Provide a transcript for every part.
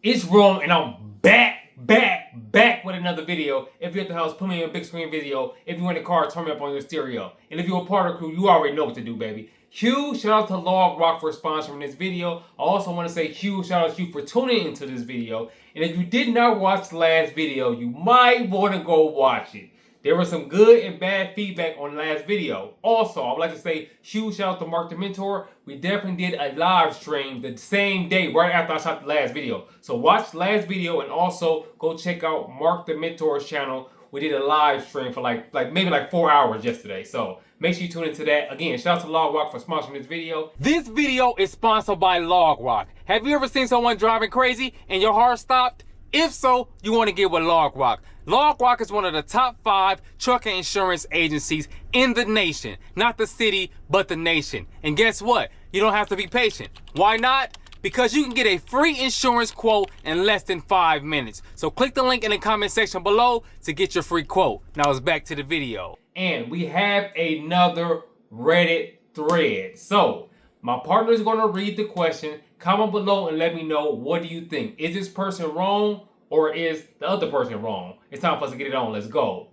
It's Jerome, and I'm back with another video. If you're at the house, put me in a big screen video. If you're in the car, turn me up on your stereo. And if you're a part of the crew, you already know what to do, baby. Huge shout out to Log Rock for sponsoring this video. I also want to say huge shout out to you for tuning into this video. And if you did not watch the last video, you might want to go watch it. There was some good and bad feedback on the last video. Also, I would like to say huge shout out to Mark the Mentor. We definitely did a live stream the same day right after I shot the last video. So watch the last video and also go check out Mark the Mentor's channel. We did a live stream for maybe 4 hours yesterday. So make sure you tune into that. Again, shout out to Log Rock for sponsoring this video. This video is sponsored by Log Rock. Have you ever seen someone driving crazy and your heart stopped? If so, you want to get with Log Rock. Log Rock is one of the top 5 trucking insurance agencies in the nation. Not the city, but the nation. And guess what? You don't have to be patient. Why not? Because you can get a free insurance quote in less than 5 minutes. So click the link in the comment section below to get your free quote. Now it's back to the video. And we have another Reddit thread. So my partner is going to read the question. Comment below and let me know, what do you think? Is this person wrong or is the other person wrong? It's time for us to get it on. Let's go.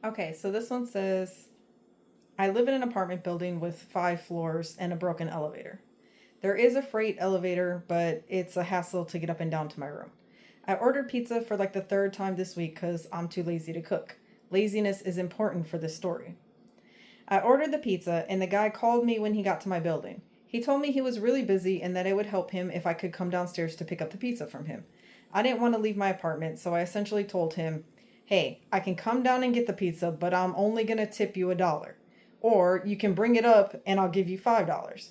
Okay, so this one says, I live in an apartment building with 5 floors and a broken elevator. There is a freight elevator, but it's a hassle to get up and down to my room. I ordered pizza for like the 3rd time this week because I'm too lazy to cook. Laziness is important for this story. I ordered the pizza and the guy called me when he got to my building. He told me he was really busy and that it would help him if I could come downstairs to pick up the pizza from him. I didn't want to leave my apartment, so I essentially told him, hey, I can come down and get the pizza, but I'm only going to tip you $1. Or you can bring it up and I'll give you $5.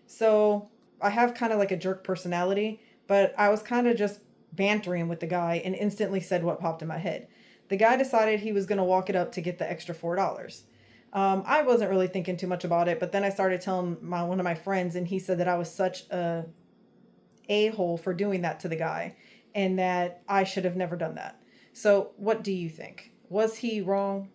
So I have kind of like a jerk personality, but I was kind of just bantering with the guy and instantly said what popped in my head. The guy decided he was going to walk it up to get the extra $4. I wasn't really thinking too much about it, but then I started telling one of my friends, and he said that I was such a a-hole for doing that to the guy and that I should have never done that. So what do you think? Was he wrong?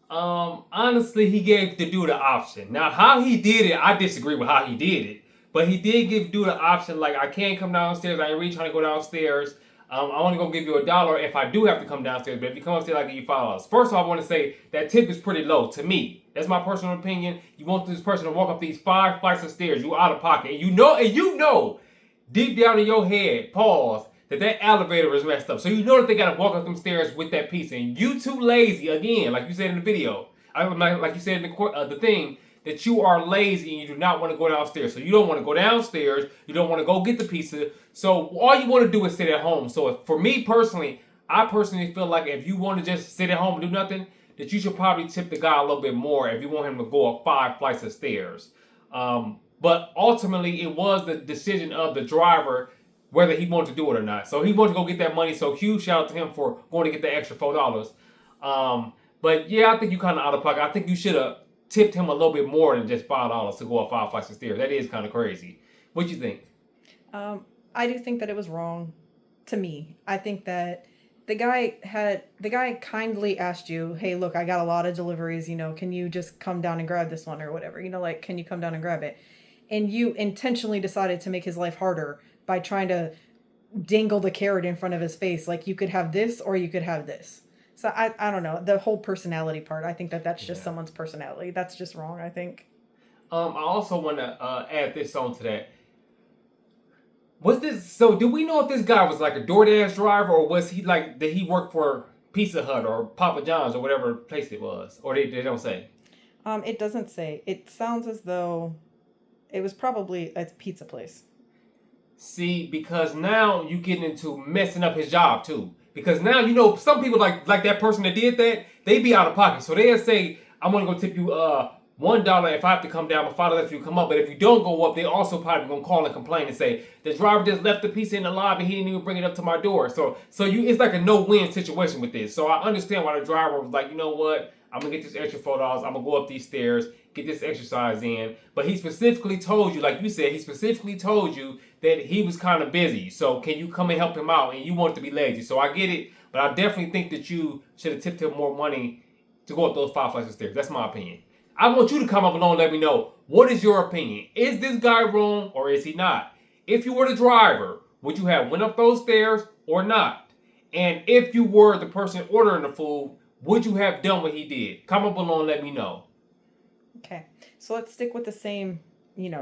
Honestly, he gave the dude the option. Now, how he did it, I disagree with how he did it. But he did give dude the option, like, I can't come downstairs. I ain't really trying to go downstairs. I'm only going to give you $1 if I do have to come downstairs. But if you come upstairs, I'll give you $5. First of all, I want to say that tip is pretty low to me. That's my personal opinion. You want this person to walk up these 5 flights of stairs. You out of pocket. And you know, deep down in your head, pause, that elevator is messed up. So you know that they got to walk up them stairs with that pizza. And you too lazy, again, like you said in the video. Like you said in the thing, that you are lazy and you do not want to go downstairs. So you don't want to go downstairs. You don't want to go get the pizza. So all you want to do is sit at home. So for me personally, I personally feel like if you want to just sit at home and do nothing, that you should probably tip the guy a little bit more if you want him to go up 5 flights of stairs. But ultimately, it was the decision of the driver whether he wanted to do it or not. So he wanted to go get that money. So huge shout out to him for going to get the extra $4. But yeah, I think you kind of out of pocket. I think you should have tipped him a little bit more than just $5 to go up 5 flights of stairs. That is kind of crazy. What do you think? I do think that it was wrong to me. I think that the guy kindly asked you, hey, look, I got a lot of deliveries, can you just come down and grab this one or whatever, like, can you come down and grab it? And you intentionally decided to make his life harder by trying to dangle the carrot in front of his face. Like, you could have this or you could have this. So I don't know, the whole personality part. I think that's just someone's personality. That's just wrong, I think. I also want to add this on to that. So do we know if this guy was like a Doordash driver, or was he like, did he work for Pizza Hut or Papa John's or whatever place it was? Or they don't say? It doesn't say. It sounds as though it was probably a pizza place. See, because now you getting into messing up his job too. Because now, some people like that person that did that, they be out of pocket. So they'll say, I'm going to go tip you $1 if I have to come down, but $5 if you come up. But if you don't go up, they also probably going to call and complain and say, the driver just left the pizza in the lobby. He didn't even bring it up to my door. So it's like a no-win situation with this. So I understand why the driver was like, you know what? I'm going to get this extra $4. I'm going to go up these stairs, get this exercise in. But he specifically told you, like you said, that he was kind of busy. So can you come and help him out? And you want to be lazy. So I get it. But I definitely think that you should have tipped him more money to go up those 5 flights of stairs. That's my opinion. I want you to come up below and let me know, what is your opinion? Is this guy wrong or is he not? If you were the driver, Would you have went up those stairs or not? And if you were the person ordering the food, would you have done what he did? Comment below and let me know. Okay, so let's stick with the same,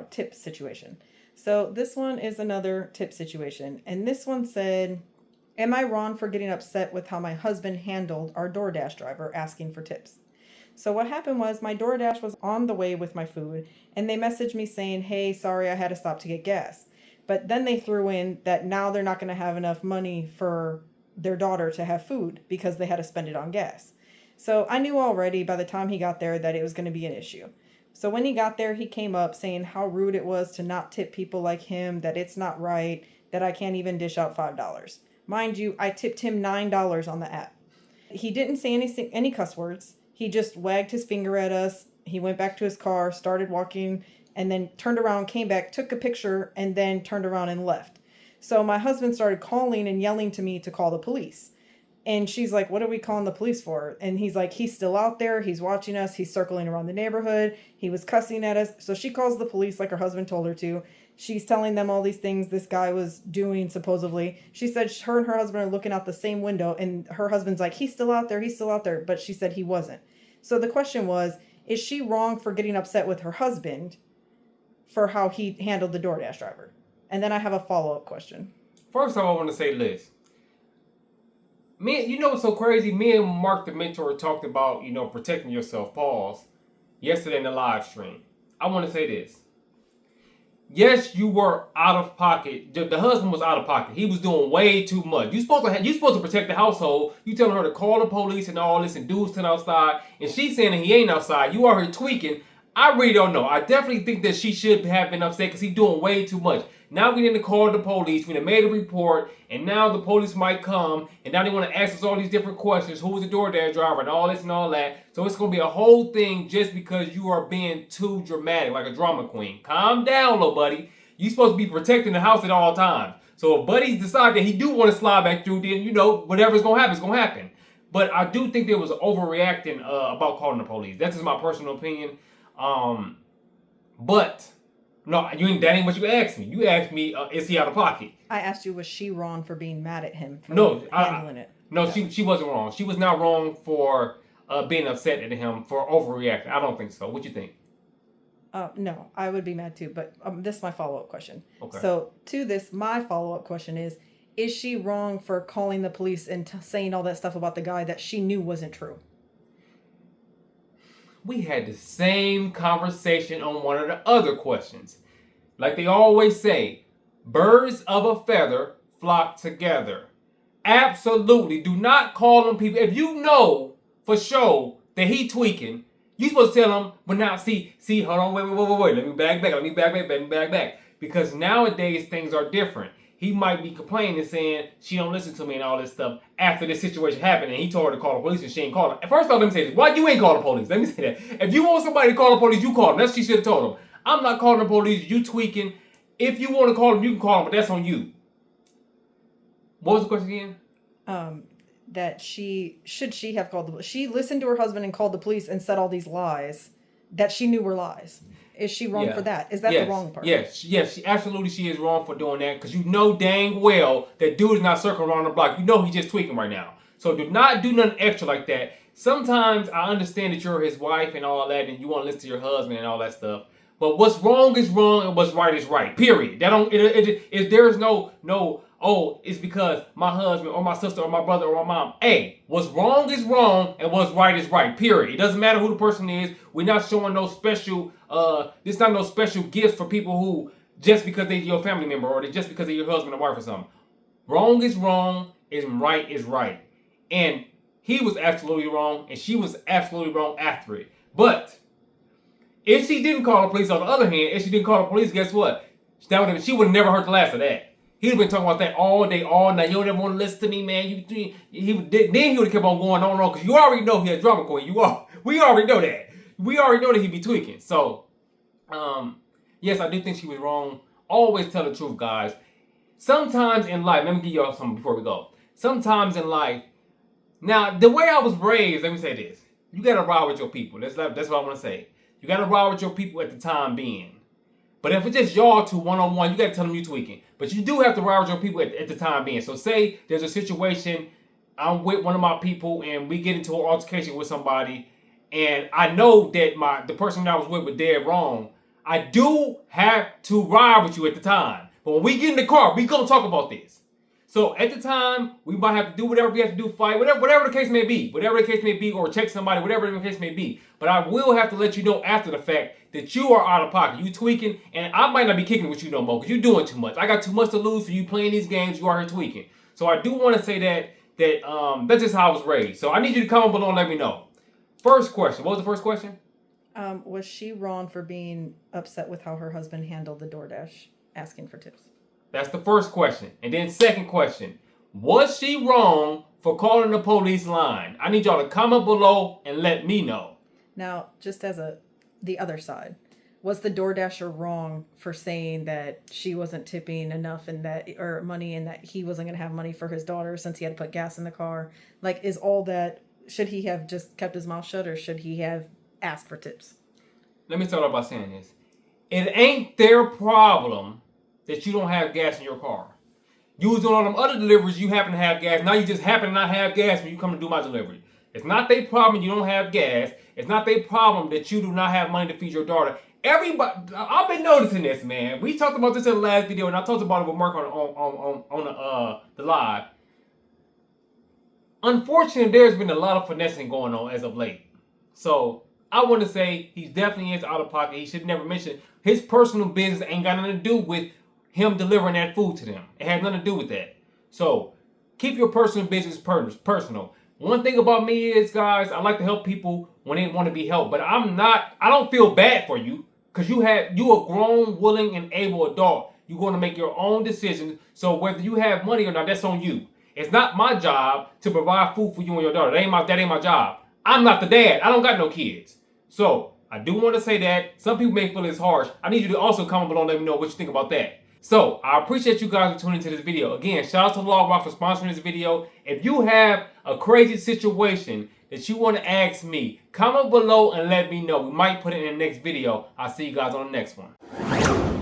tip situation. So this one is another tip situation. And this one said, am I wrong for getting upset with how my husband handled our DoorDash driver asking for tips? So what happened was my DoorDash was on the way with my food, and they messaged me saying, hey, sorry, I had to stop to get gas. But then they threw in that now they're not going to have enough money for their daughter to have food because they had to spend it on gas. So I knew already by the time he got there that it was going to be an issue. So when he got there, he came up saying how rude it was to not tip people like him, that it's not right, that I can't even dish out $5. Mind you, I tipped him $9 on the app. He didn't say any cuss words. He just wagged his finger at us. He went back to his car, started walking, and then turned around, came back, took a picture, and then turned around and left. So my husband started calling and yelling to me to call the police. And she's like, what are we calling the police for? And he's like, he's still out there. He's watching us. He's circling around the neighborhood. He was cussing at us. So she calls the police like her husband told her to. She's telling them all these things this guy was doing, supposedly. She said her and her husband are looking out the same window. And her husband's like, he's still out there. He's still out there. But she said he wasn't. So the question was, is she wrong for getting upset with her husband for how he handled the DoorDash driver? And then I have a follow-up question. First of all, I want to say this. You know what's so crazy? Me and Mark the Mentor talked about, protecting yourself, pause, yesterday in the live stream. I want to say this. Yes, you were out of pocket. The husband was out of pocket. He was doing way too much. You're supposed to protect the household. You telling her to call the police and all this, and dudes sitting outside, and she's saying that he ain't outside. You are here tweaking. I really don't know. I definitely think that she should have been upset because he's doing way too much. Now we need to call the police. We done made a report, and now the police might come, and now they want to ask us all these different questions. Who was the DoorDash driver and all this and all that. So it's going to be a whole thing just because you are being too dramatic, like a drama queen. Calm down, little buddy. You're supposed to be protecting the house at all times. So if buddies decide that he do want to slide back through, then, whatever's going to happen is going to happen. But I do think there was overreacting about calling the police. That's just my personal opinion. But no, that ain't what you asked me. You asked me, is he out of pocket? I asked you, was she wrong for being mad at him for handling it? No, she wasn't wrong. She was not wrong for being upset at him for overreacting. I don't think so. What you think? No, I would be mad too. But this is my follow-up question. Okay. So to this, my follow-up question is she wrong for calling the police and saying all that stuff about the guy that she knew wasn't true? We had the same conversation on one of the other questions. Like they always say, birds of a feather flock together. Absolutely. Do not call them people. If you know for sure that he tweaking, you supposed to tell him, but now see, hold on, wait. Let me back back. Because nowadays things are different. He might be complaining and saying she don't listen to me and all this stuff after this situation happened, and he told her to call the police and she ain't called him. First off, let me say this. Why you ain't call the police? Let me say that. If you want somebody to call the police, you call them. That's what she should have told him. I'm not calling the police. You tweaking. If you want to call them, you can call them, but that's on you. What was the question again? That she have called the police. She listened to her husband and called the police and said all these lies that she knew were lies. Is she wrong for that? Is that the wrong part? Yes, she is wrong for doing that because you know dang well that dude is not circling around the block. You know he's just tweaking right now. So do not do nothing extra like that. Sometimes I understand that you're his wife and all that, and you want to listen to your husband and all that stuff. But what's wrong is wrong, and what's right is right. Period. That don't. If there's no. Oh, it's because my husband or my sister or my brother or my mom. Hey, what's wrong is wrong and what's right is right. Period. It doesn't matter who the person is. We're not showing no special, this not no special gifts for people who just because they're your family member or just because they're your husband or wife or something. Wrong is wrong and right is right. And he was absolutely wrong and she was absolutely wrong after it. But if she didn't call the police, on the other hand, if she didn't call the police, guess what? She would have never heard the last of that. He'd have been talking about that all day, all night. You don't ever want to listen to me, man. Then he would have kept on going on because you already know he's a drama queen. We already know that. We already know that he'd be tweaking. So, yes, I do think she was wrong. Always tell the truth, guys. Sometimes in life, let me give y'all something before we go. Sometimes in life, now the way I was raised, let me say this: you gotta ride with your people. That's what I want to say. You gotta ride with your people at the time being. But if it's just y'all two one-on-one, you got to tell them you tweaking. But you do have to ride with your people at the time being. So say there's a situation, I'm with one of my people and we get into an altercation with somebody, and I know that the person that I was with was dead wrong. I do have to ride with you at the time. But when we get in the car, we gonna talk about this. So at the time, we might have to do whatever we have to do, fight, whatever the case may be. Whatever the case may be, or check somebody, whatever the case may be. But I will have to let you know after the fact that you are out of pocket. You tweaking, and I might not be kicking with you no more because you're doing too much. I got too much to lose for you playing these games. You are here tweaking. So I do want to say that's just how I was raised. So I need you to comment below and let me know. First question. What was the first question? Was she wrong for being upset with how her husband handled the DoorDash asking for tips? That's the first question. And then second question. Was she wrong for calling the police line? I need y'all to comment below and let me know. Now, just as the other side, was the DoorDasher wrong for saying that she wasn't tipping enough or money, and that he wasn't going to have money for his daughter since he had to put gas in the car? Like, is all that, should he have just kept his mouth shut, or should he have asked for tips? Let me start off by saying this. It ain't their problem that you don't have gas in your car. You was doing all them other deliveries, you happen to have gas. Now you just happen to not have gas when you come to do my delivery. It's not their problem you don't have gas. It's not their problem that you do not have money to feed your daughter. Everybody, I've been noticing this, man. We talked about this in the last video, and I talked about it with Mark on the live. Unfortunately, there's been a lot of finessing going on as of late. So I want to say he definitely is out of pocket. He should never mention his personal business ain't got nothing to do with him delivering that food to them. It has nothing to do with that. So keep your personal business personal. One thing about me is, guys, I like to help people when they want to be helped. But I don't feel bad for you because you a grown, willing, and able adult. You're going to make your own decisions. So whether you have money or not, that's on you. It's not my job to provide food for you and your daughter. That ain't my job. I'm not the dad. I don't got no kids. So I do want to say that. Some people may feel it's harsh. I need you to also comment below and let me know what you think about that. So I appreciate you guys for tuning into this video. Again, shout out to Logbox for sponsoring this video. If you have a crazy situation that you want to ask me, comment below and let me know. We might put it in the next video. I'll see you guys on the next one.